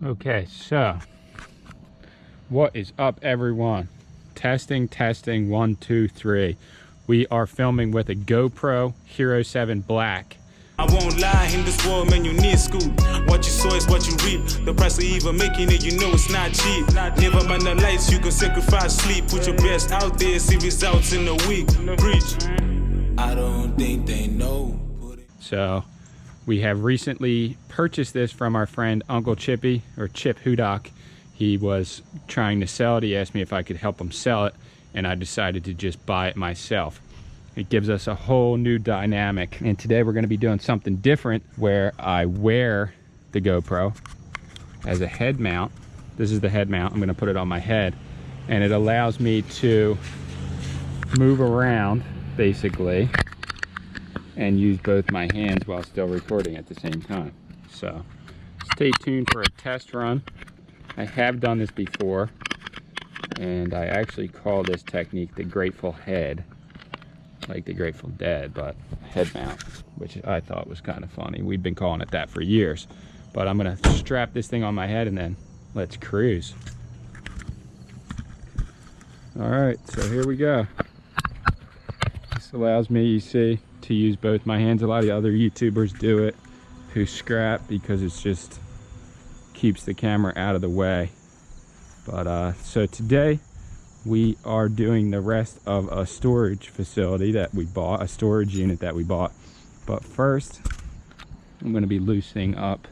Okay, so what is up, everyone? Testing 1 2 3. We are filming with a GoPro Hero 7 Black. I won't lie, in this world, man, you need school. What you sow is what you reap. The price of even making it, you know it's not cheap. Never mind the lights, you can sacrifice sleep. Put your best out there, see results in a week. Preach. I don't think they know. So we have recently purchased this from our friend Uncle Chippy, or Chip Hudock. He was trying to sell it. He asked me if I could help him sell it, and I decided to just buy it myself. It gives us a whole new dynamic. And today we're going to be doing something different where I wear the GoPro as a head mount. This is the head mount. I'm going to put it on my head, and it allows me to move around basically and use both my hands while still recording at the same time. So stay tuned for a test run. I have done this before, and I actually call this technique the Grateful Head, like the Grateful Dead, but head mount, which I thought was kind of funny. We've been calling it that for years. But I'm gonna strap this thing on my head and then let's cruise. All right, so here we go. This allows me, you see, to use both my hands. A lot of the other YouTubers do it who scrap because it's just keeps the camera out of the way. But so today we are doing the rest of a storage facility that we bought, a storage unit that we bought. But first, I'm going to be loosening up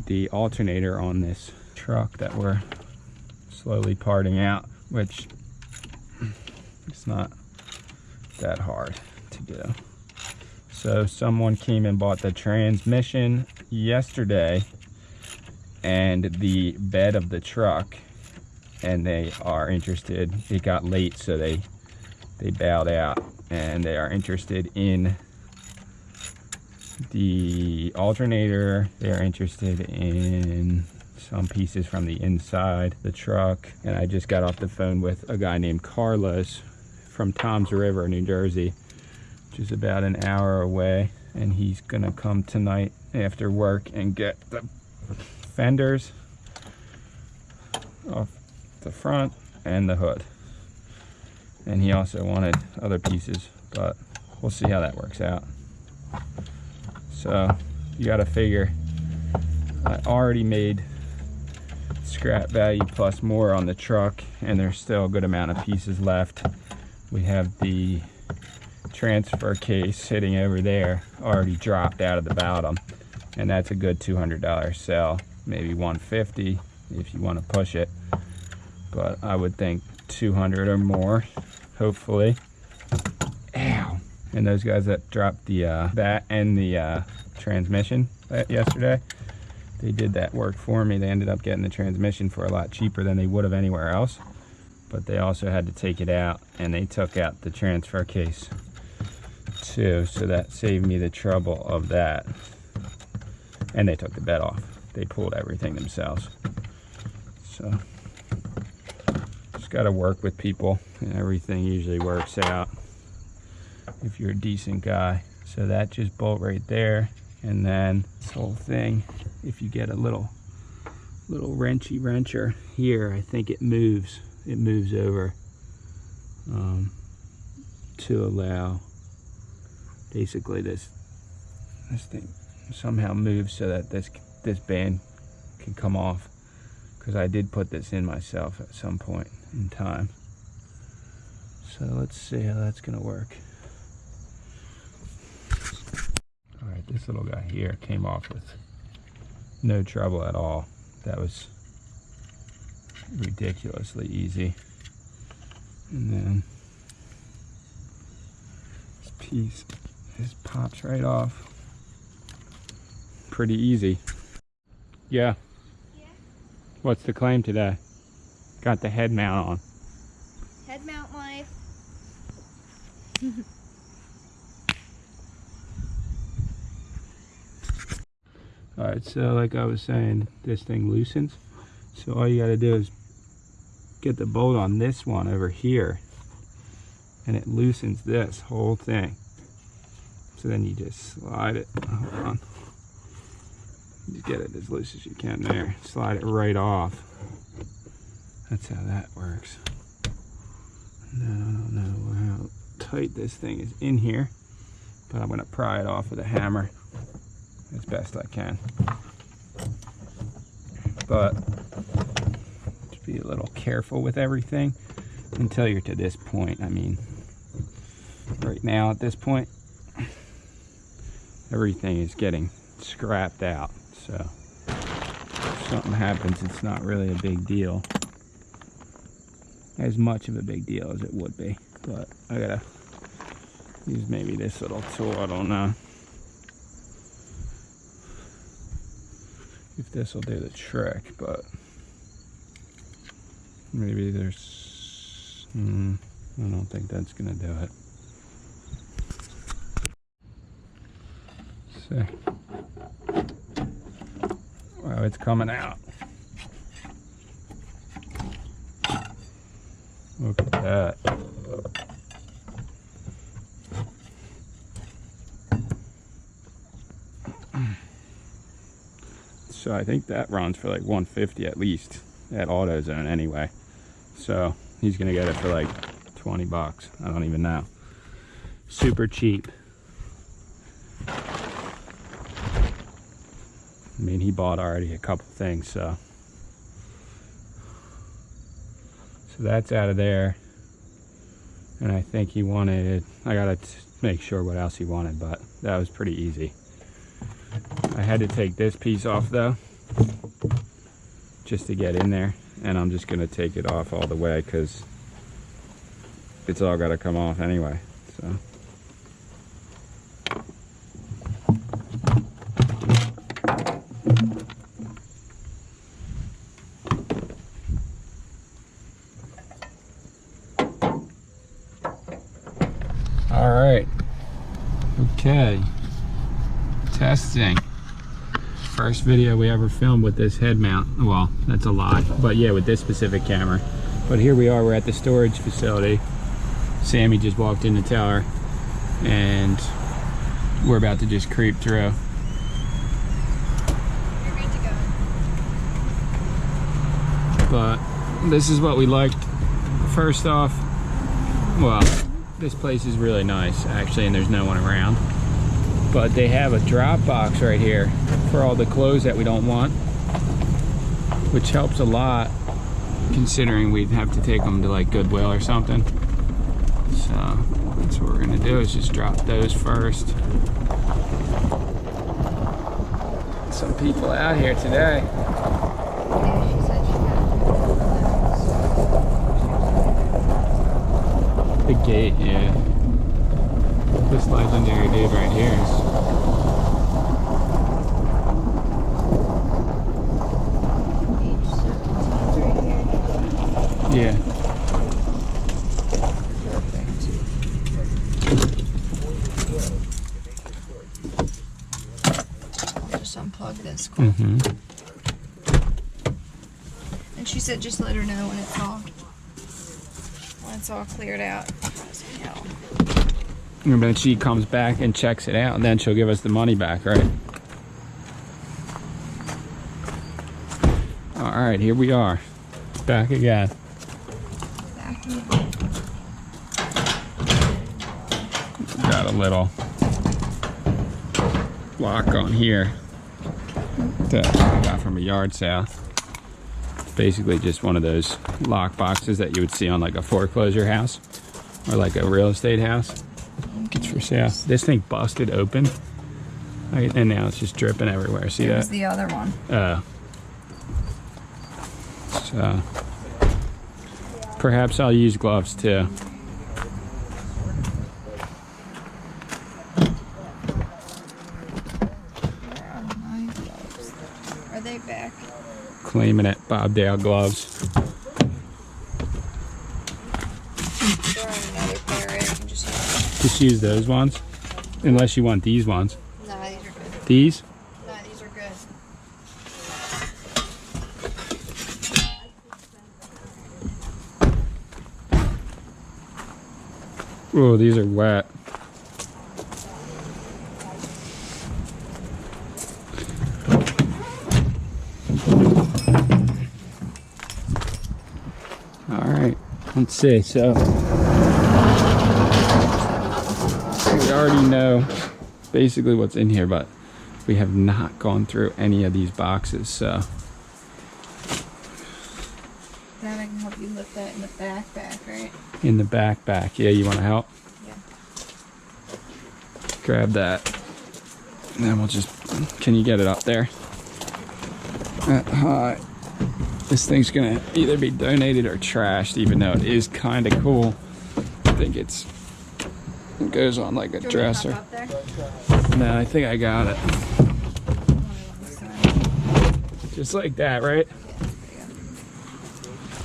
the alternator on this truck that we're slowly parting out, which it's not that hard to do. So someone came and bought the transmission yesterday and the bed of the truck, and they are interested. It got late, so they bowed out, and they are interested in the alternator. They are interested in some pieces from the inside the truck. And I just got off the phone with a guy named Carlos from Toms River, New Jersey, which is about an hour away, and he's gonna come tonight after work and get the fenders off the front and the hood. And he also wanted other pieces, but we'll see how that works out. So you gotta figure, I already made scrap value plus more on the truck, and there's still a good amount of pieces left. We have the transfer case sitting over there, already dropped out of the bottom, and that's a good $200 sell, maybe $150 if you want to push it, but I would think $200 or more, hopefully. Ow! And those guys that dropped the that and the transmission yesterday, they did that work for me. They ended up getting the transmission for a lot cheaper than they would have anywhere else, but they also had to take it out, and they took out the transfer case too, so that saved me the trouble of that. And they took the bed off. They pulled everything themselves. So just got to work with people, and everything usually works out if you're a decent guy. So that just bolt right there, and then this whole thing, if you get a little wrencher here, I think it moves over to allow basically this thing somehow moves so that this band can come off, because I did put this in myself at some point in time. So let's see how that's gonna work. All right, this little guy here came off with no trouble at all. That was ridiculously easy. And then this piece just pops right off. Pretty easy. Yeah. What's the claim today? Got the head mount on. Head mount life. Alright, so like I was saying, this thing loosens. So all you gotta do is get the bolt on this one over here, and it loosens this whole thing. So then you just slide it. Hold on. You get it as loose as you can there. Slide it right off. That's how that works. And I don't know how tight this thing is in here, but I'm going to pry it off with a hammer as best I can. But just be a little careful with everything until you're to this point. I mean, right now at this point, everything is getting scrapped out. So if something happens, it's not really a big deal. As much of a big deal as it would be. But I gotta use maybe this little tool. I don't know if this will do the trick, but maybe there's I don't think that's gonna do it. See, wow, it's coming out. Look at that. So I think that runs for like 150 at least at AutoZone anyway. So he's gonna get it for like 20 bucks. I don't even know. Super cheap. I mean, he bought already a couple things, so that's out of there. And I think he wanted, I gotta make sure what else he wanted, but that was pretty easy. I had to take this piece off though, just to get in there, and I'm just gonna take it off all the way because it's all gotta come off anyway. So all right, okay, testing. First video we ever filmed with this head mount. Well, that's a lie, but yeah, with this specific camera. But here we are, we're at the storage facility. Sammy just walked in the tower and we're about to just creep through. You're good to go. But this is what we liked. First off, well, this place is really nice actually, and there's no one around. But they have a drop box right here for all the clothes that we don't want, which helps a lot considering we'd have to take them to like Goodwill or something. So that's what we're gonna do, is just drop those first. Some people out here today. Yeah, she said she had The gate, yeah. This legendary dude right here is yeah. just unplug this cord. And she said just let her know when it's all cleared out. Yeah. And then she comes back and checks it out, and then she'll give us the money back, right? All right, here we are, back again. Got a little lock on here that I got from a yard sale. It's basically just one of those lock boxes that you would see on like a foreclosure house or like a real estate house. It's for sale. This thing busted open, and now it's just dripping everywhere. See that? Here's the other one. So perhaps I'll use gloves too. Are they back? Claiming it, Bobdale gloves. Throw another pair in and just Just use those ones, unless you want these ones. Nah, these are good. These? Nah, these are good. Oh, these are wet. All right, let's see. So we already know basically what's in here, but we have not gone through any of these boxes, so. Then I can help you lift that in the backpack, right? In the backpack, yeah, you want to help? Yeah. Grab that. And then we'll just, can you get it up there? That high. This thing's gonna either be donated or trashed, even though it is kind of cool. I think it goes on like a dresser. Up there? No, I think I got it. Just like that, right?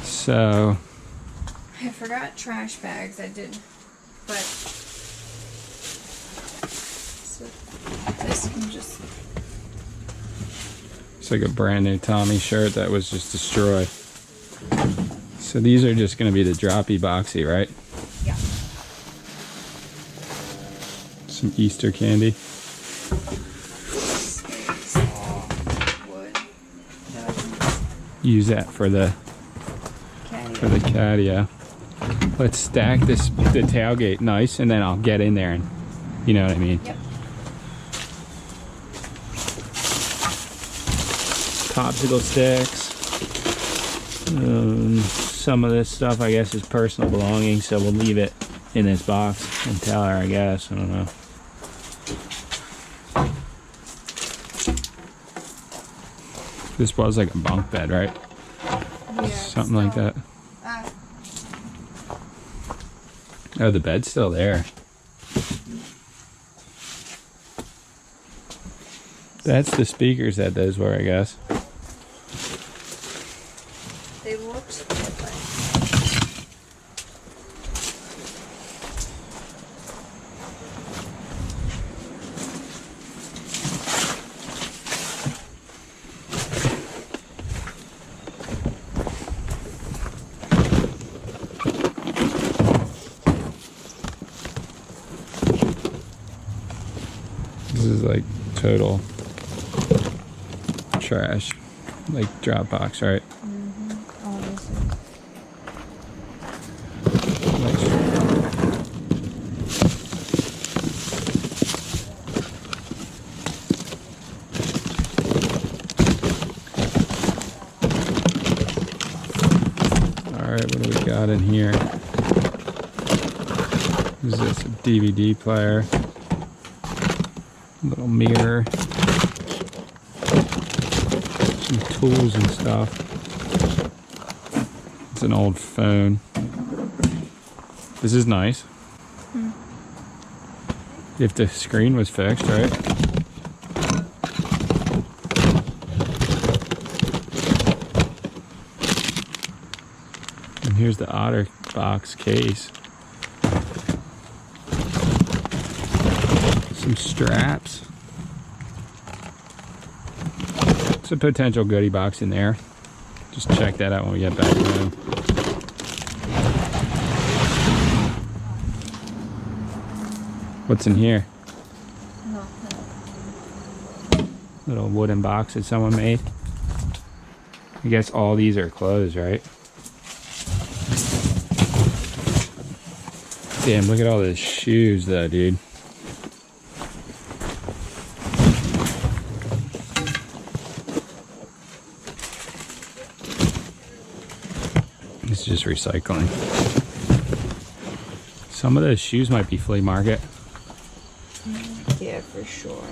So I forgot trash bags. I did, but so this can just. it's like a brand new Tommy shirt that was just destroyed. So these are just going to be the droppy boxy, right? Yeah. Some Easter candy. This is all wood. Use that for the cat, yeah. Let's stack the tailgate nice, and then I'll get in there and, you know what I mean? Yep. Popsicle sticks. Some of this stuff, I guess, is personal belongings, so we'll leave it in this box and tell her, I guess. I don't know. This was like a bunk bed, right? Yeah, Something like that. Uh, Oh, the bed's still there. That's the speakers that those were, I guess. they looked different. This is like total trash, like Dropbox, right? Oh, this is. All right, what do we got in here? Is this a DVD player? Little mirror. Some tools and stuff. It's an old phone. This is nice. If the screen was fixed, right? And here's the OtterBox case. Some straps. It's a potential goodie box in there. Just check that out when we get back home. What's in here? Little wooden box that someone made. I guess all these are closed, right? Damn, look at all the shoes though, dude. This is just recycling. Some of those shoes might be flea market. Yeah, for sure.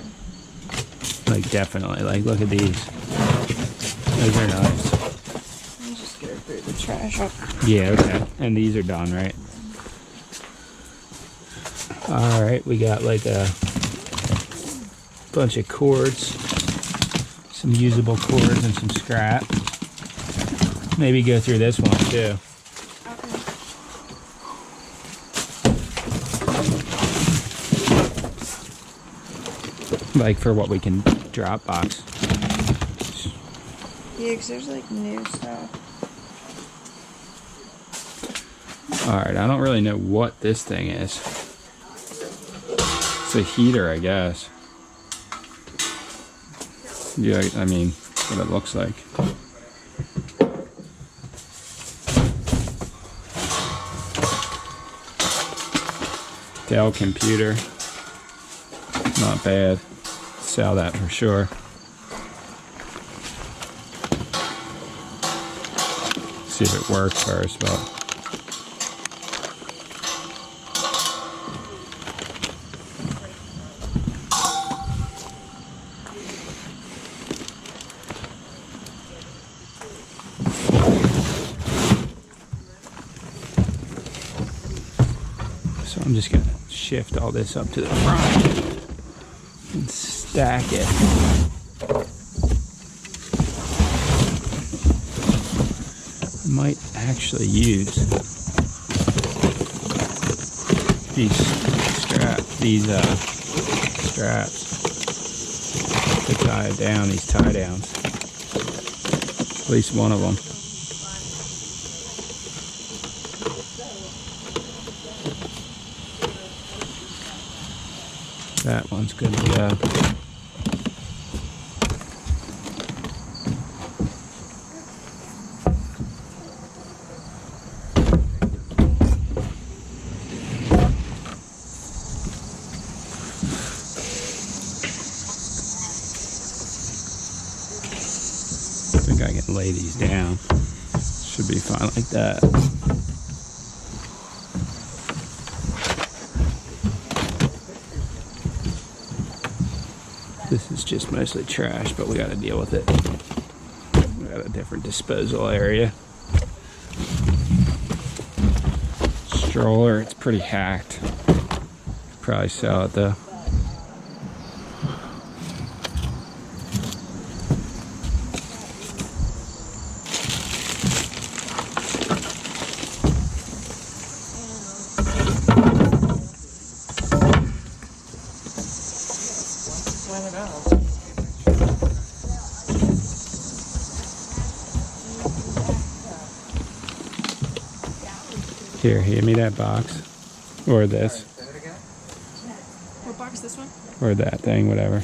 Like definitely. Like look at these. Those are nice. Let me just get her through the trash up. Yeah, okay. And these are done, right? Alright, we got like a bunch of cords. Some usable cords and some scrap. Maybe go through this one too. Like for what we can drop box. Yeah, because there's like new stuff. Alright, I don't really know what this thing is. It's a heater, I guess. Yeah, I mean, That's what it looks like. Dell computer. Not bad. Sell that for sure. See if it works first, but so I'm just gonna shift all this up to the front and stack it. I might actually use these straps to tie it down, these tie downs. At least one of them. That one's good to go. I think I can lay these down. Should be fine like that. This is just mostly trash, but we got to deal with it. We got a different disposal area. Stroller, it's pretty hacked. Probably sell it though. Here, hand me that box. Or this. What box? This one? Or that thing, whatever.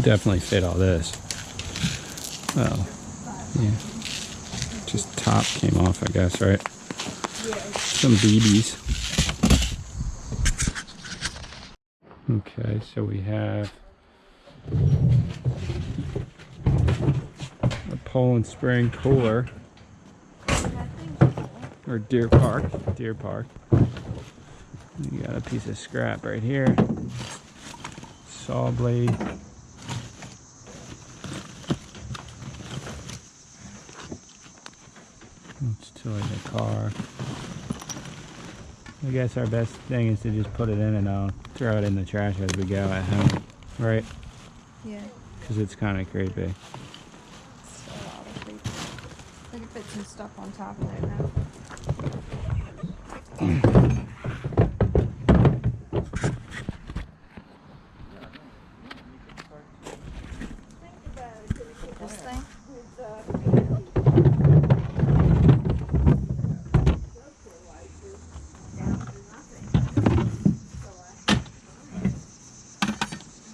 Definitely fit all this. Oh, yeah. Just top came off, I guess, right? Some BBs. Okay, so we have a Poland Spring cooler. Or Deer Park. You got a piece of scrap right here. Saw blade. It's toy the car. I guess our best thing is to just put it in and I'll throw it in the trash as we go at home, right? Yeah. Because it's kind of creepy. So a lot of creepy. I could fit some stuff on top of there now. This thing?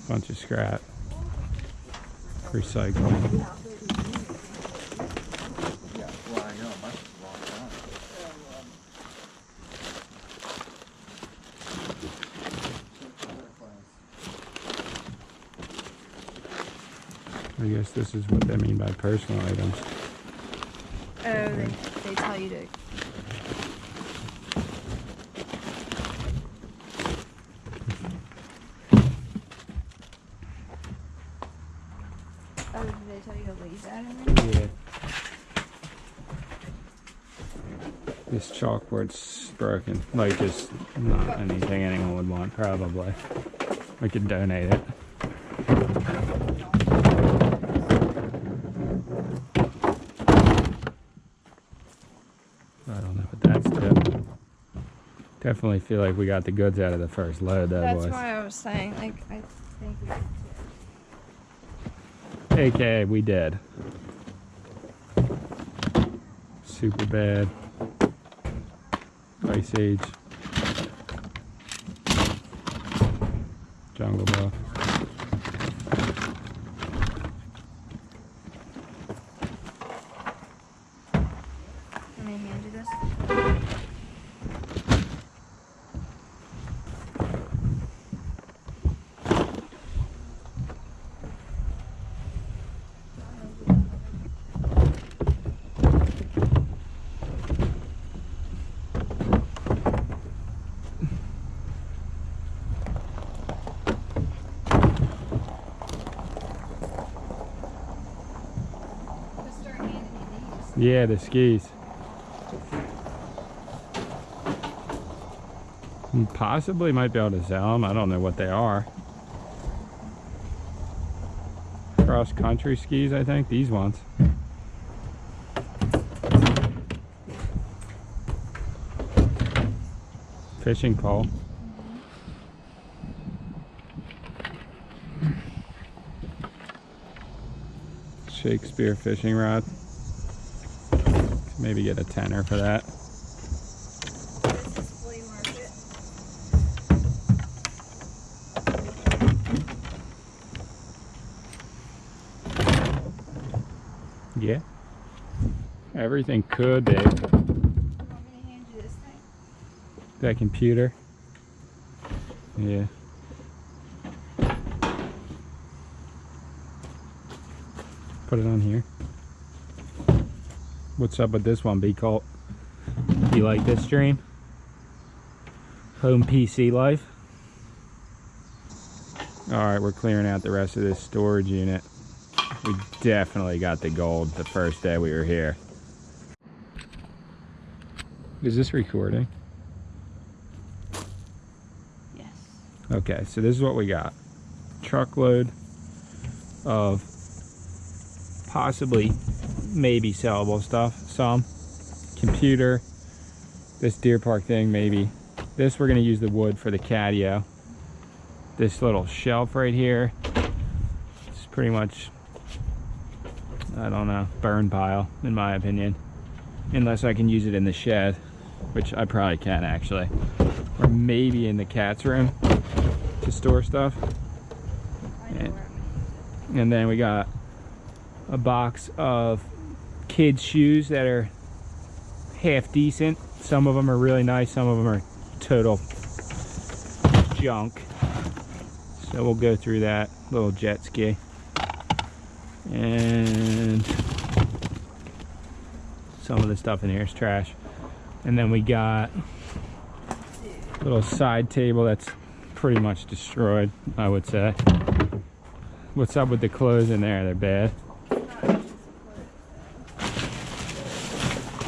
Bunch of scrap. Recycling. I guess this is what they mean by personal items. Oh, they tell you to. Oh, did they tell you to leave that in there? Yeah. This chalkboard's broken. Like, just not anything anyone would want, probably. We could donate it. I don't know what that's doing. Definitely feel like we got the goods out of the first load, though, That's boys. why I was saying, like, I think we AKA, we did. Super bad. Ice Age. Jungle Book. Let me hand you this. Yeah, the skis. You possibly might be able to sell them. I don't know what they are. Cross country skis, I think. These ones. Fishing pole. Shakespeare fishing rod. Maybe get a tenner for that. This is flea market. Yeah. Everything could be. You want me to hand you this thing? That computer. Yeah. Put it on here. What's up with this one, B-Cult? You like this stream? Home PC life? Alright, we're clearing out the rest of this storage unit. We definitely got the gold the first day we were here. Is this recording? Yes. Okay, so this is what we got. Truckload of possibly maybe sellable stuff. Some computer, this deer park thing, maybe this. We're going to use the wood for the catio. This little shelf right here, it's pretty much, I don't know, burn pile in my opinion, unless I can use it in the shed, which I probably can actually, or maybe in the cat's room to store stuff. And then we got a box of kids shoes that are half decent. Some of them are really nice, some of them are total junk. So we'll go through that little jet ski. And some of the stuff in here is trash. And then we got a little side table that's pretty much destroyed, I would say. What's up with the clothes in there? They're bad.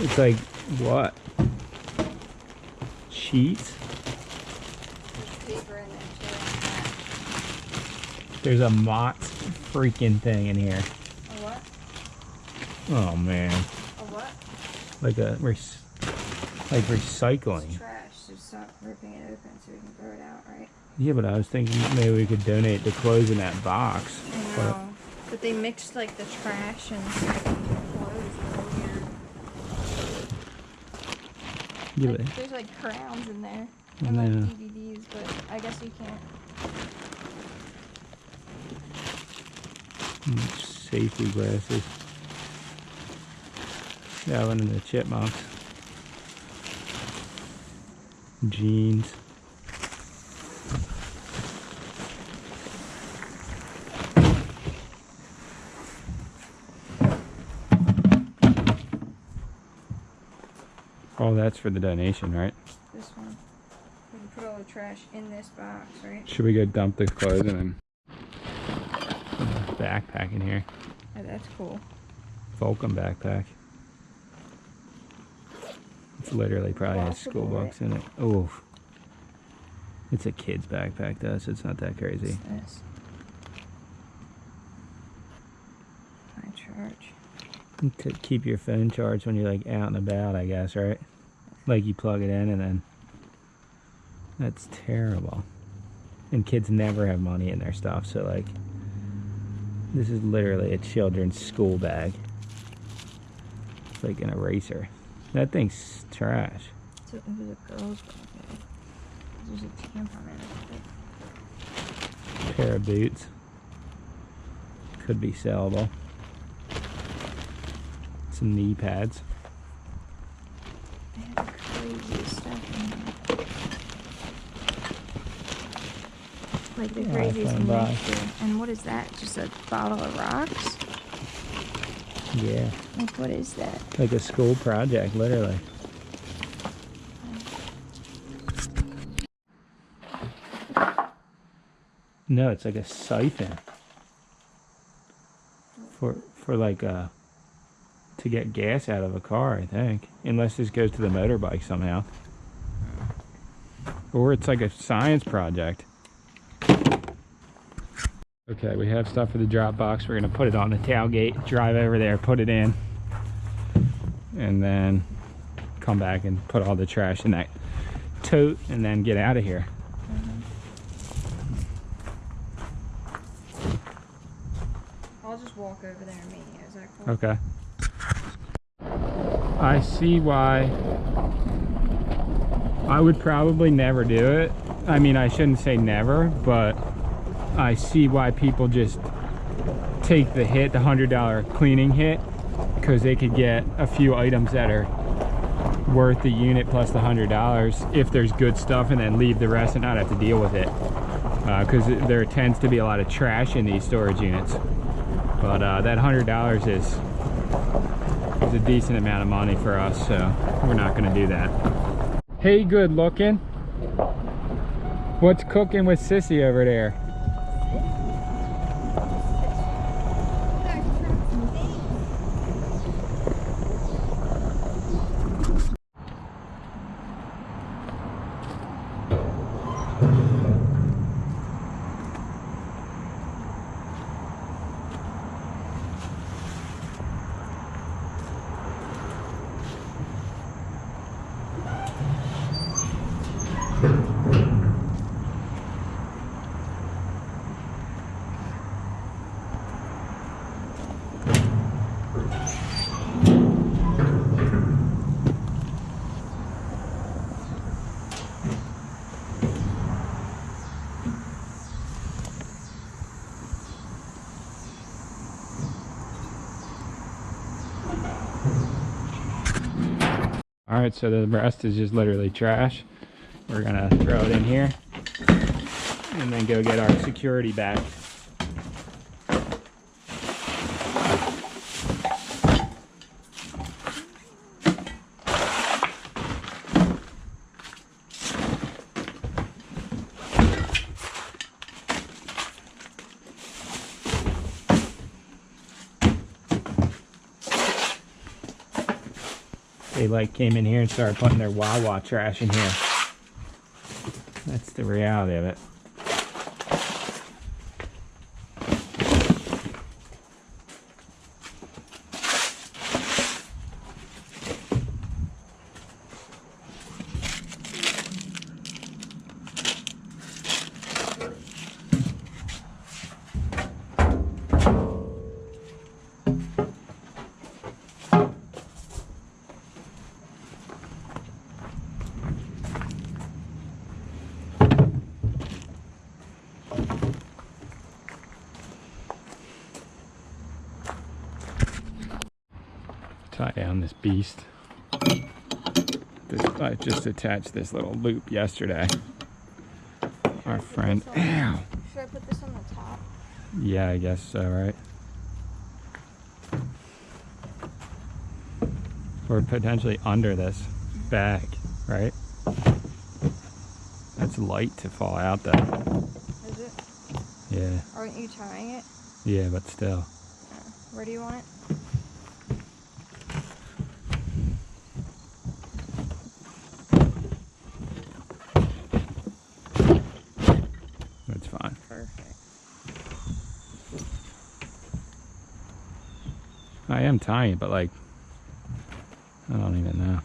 It's like, what? Sheets? Paper in there too. There's a Mott's freaking thing in here. A what? Oh man. A what? Like a recycling. It's trash, so stop ripping it open so we can throw it out, right? Yeah, but I was thinking maybe we could donate the clothes in that box. I know. But they mixed like the trash and clothes weird. Yeah, Like, there's like crowns in there. I And like know. DVDs, but I guess you can't. Safety glasses. That one in the chipmunks. Jeans. Oh, that's for the donation, right? This one. We can put all the trash in this box, right? Should we go dump the clothes and then put a backpack in here? Oh, that's cool. Vulcan backpack. It's literally probably has school Washable, books in it. Oh, it's a kid's backpack though, so it's not that crazy. What's this? High charge. To keep your phone charged when you're like out and about, I guess, right? Like you plug it in and then. That's terrible. And kids never have money in their stuff, so like, this is literally a children's school bag. It's like an eraser. That thing's trash. So it was a girl's bag. There's a tampon in it. pair of boots. Could be sellable. Some knee pads. They have crazy stuff in there. Like the craziest mixture. And what is that? Just a bottle of rocks? Yeah. Like, what is that? Like a school project, literally. No, it's like a siphon. For like to get gas out of a car, I think. Unless this goes to the motorbike somehow. Or it's like a science project. Okay, we have stuff for the drop box. We're gonna put it on the tailgate, drive over there, put it in, and then come back and put all the trash in that tote and then get out of here. I'll just walk over there and meet you. Is that cool? Okay. I see why I would probably never do it. I mean, I shouldn't say never, but I see why people just take the hit, the $100 cleaning hit, because they could get a few items that are worth the unit plus the $100 if there's good stuff, and then leave the rest and not have to deal with it. Because there tends to be a lot of trash in these storage units. But that $100 is a decent amount of money for us, so we're not going to do that. Hey, good looking. What's cooking with Sissy over there? Alright, so the rest is just literally trash. We're gonna throw it in here and then go get our security back. They like came in here and started putting their Wawa trash in here. That's the reality of it. Tie down this beast. I just attached this little loop yesterday. Our friend. Ow! Should I put this on the top? Yeah, I guess so, right? Or potentially under this bag, right? That's light to fall out though. Is it? Yeah. Aren't you tying it? Yeah, but still. Where do you want it? That's fine. Perfect. I am tying it, but like, I don't even know.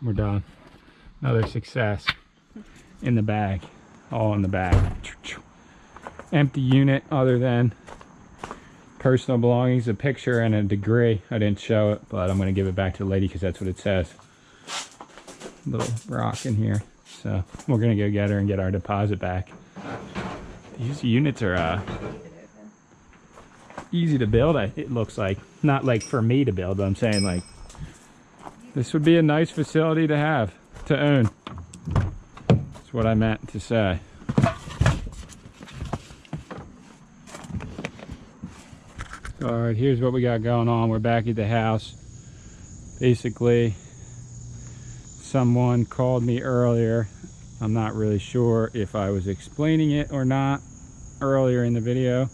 we're done. Another success in the bag, all in the bag. Empty unit other than personal belongings, a picture and a degree. I didn't show it, but I'm going to give it back to the lady because that's what it says. Little rock in here. So we're going to go get her and get our deposit back. These units are easy to build, it looks like. Not like for me to build, but I'm saying like this would be a nice facility to have, to own. That's what I meant to say. Alright, here's what we got going on. We're back at the house. Basically, someone called me earlier. I'm not really sure if I was explaining it or not earlier in the video,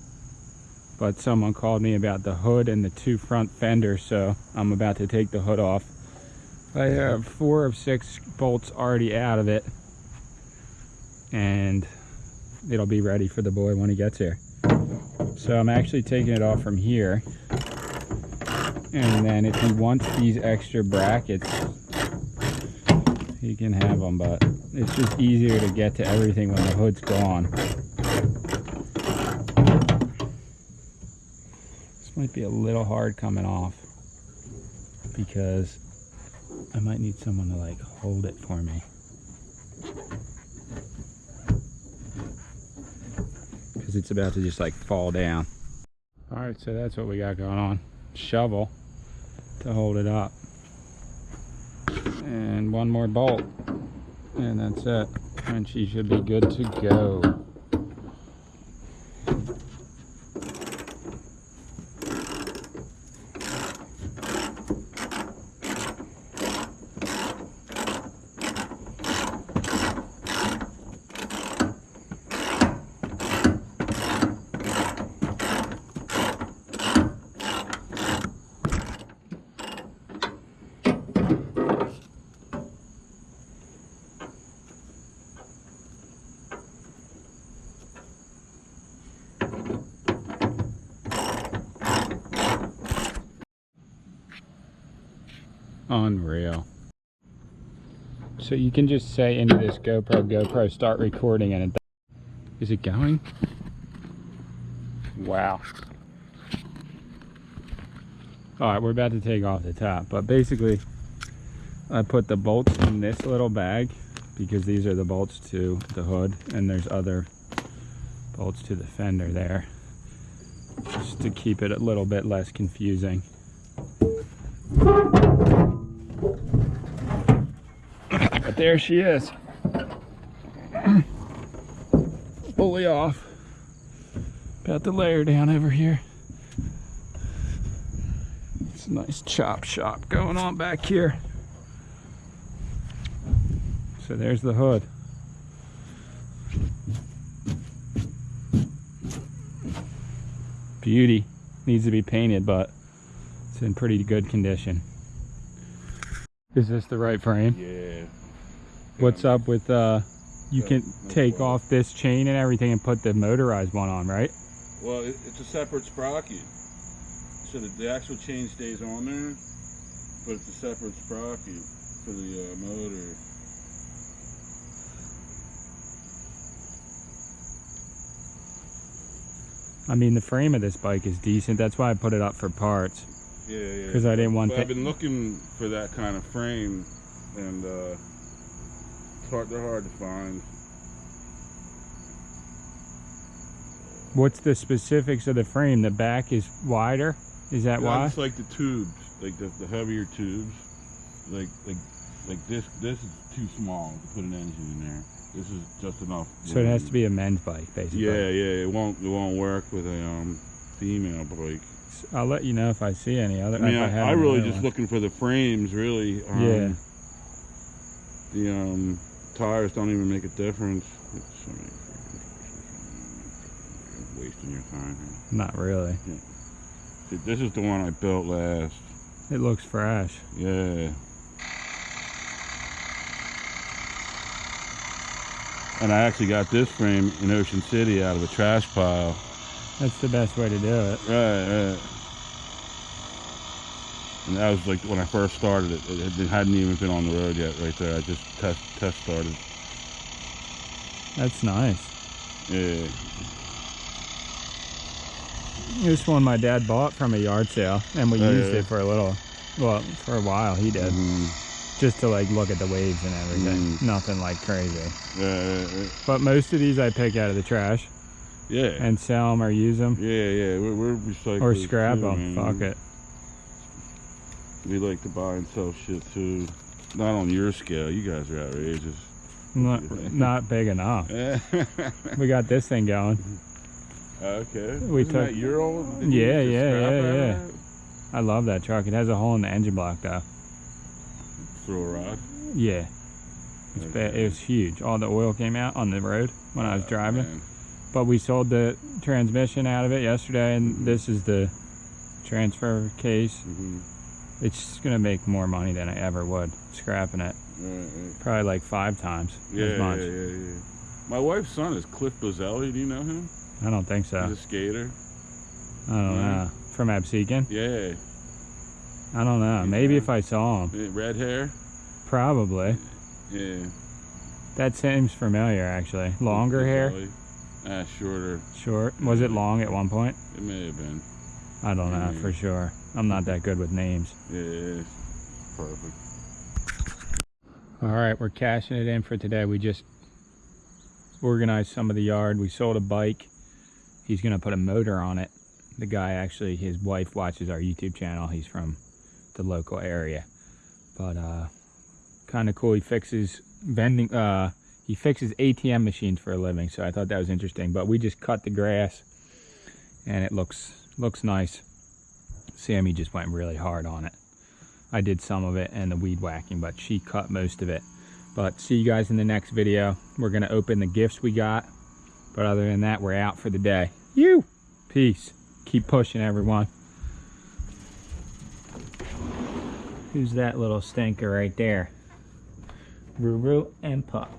but someone called me about the hood and the two front fenders, so I'm about to take the hood off. I have 4 of 6 bolts already out of it, and it'll be ready for the boy when he gets here. So I'm actually taking it off from here, and then if he wants these extra brackets, he can have them, but it's just easier to get to everything when the hood's gone. This might be a little hard coming off because I might need someone to like hold it for me, because it's about to just like fall down. All right, so that's what we got going on. Shovel to hold it up, and one more bolt, and that's it, and she should be good to go. Unreal. So you can just say into this GoPro, start recording, and it is it going? Wow. Alright, we're about to take off the top, but basically I put the bolts in this little bag because these are the bolts to the hood, and there's other bolts to the fender there, just to keep it a little bit less confusing. But there she is, fully off. About to lay her down over here. It's a nice chop shop going on back here. So there's the hood. Beauty. Needs to be painted, but it's in pretty good condition. Is this the right frame? Yeah. What's up with you can take off this chain and everything and put the motorized one on, right? Well, it's a separate sprocket, so that the actual chain stays on there, but it's a separate sprocket for the motor. I mean, the frame of this bike is decent. That's why I put it up for parts. Yeah, yeah. Because I didn't want I've been looking for that kind of frame, and they're hard to find. What's the specifics of the frame? The back is wider? Is that why? It's like the tubes, like the heavier tubes. Like this is too small to put an engine in there. This is just enough. So it has to be a men's bike, basically. Yeah, yeah. It won't work with a female bike. I'll let you know if I see any other. I mean, I really just looking for the frames, really. Yeah. The tires don't even make a difference. You're wasting your time here. Not really. Yeah. This is the one I built last. It looks fresh. Yeah. And I actually got this frame in Ocean City out of a trash pile. That's the best way to do it. Right, right. And that was like when I first started it. It hadn't even been on the road yet right there. I just test started. That's nice. Yeah. This one my dad bought from a yard sale, and we used it for a little, well, for a while he did. Just to like look at the waves and everything. Nothing like crazy. But most of these I pick out of the trash. Yeah. And sell them or use them. Yeah. We're recycling. Or scrap them. Fuck it. We like to buy and sell shit too. Not on your scale. You guys are outrageous. Not big enough. We got this thing going. Okay. We Isn't took that your old? Yeah. I love that truck. It has a hole in the engine block though. Throw a rod? Yeah. It's bad. It was huge. All the oil came out on the road when I was driving. Man. But we sold the transmission out of it yesterday, and this is the transfer case. It's gonna make more money than I ever would scrapping it. Probably like 5 times as much. Yeah. My wife's son is Cliff Bozzelli. Do you know him? I don't think so. He's a skater. I don't know. From Absecon? Yeah. I don't know. Maybe if I saw him. Red hair? Probably. Yeah. That seems familiar, actually. Longer hair? Shorter. Short? Was it long at one point? It may have been. I don't know for sure. I'm not that good with names. Yeah. Perfect. Alright, we're cashing it in for today. We just organized some of the yard. We sold a bike. He's going to put a motor on it. The guy actually, his wife watches our YouTube channel. He's from the local area. But kind of cool. He fixes vending, he fixes ATM machines for a living, so I thought that was interesting. But we just cut the grass and it looks nice. Sammy just went really hard on it. I did some of it and the weed whacking, but she cut most of it. But see you guys in the next video. We're gonna open the gifts we got. But other than that, we're out for the day. Peace. Keep pushing, everyone. Who's that little stinker right there? Ruru and Pup.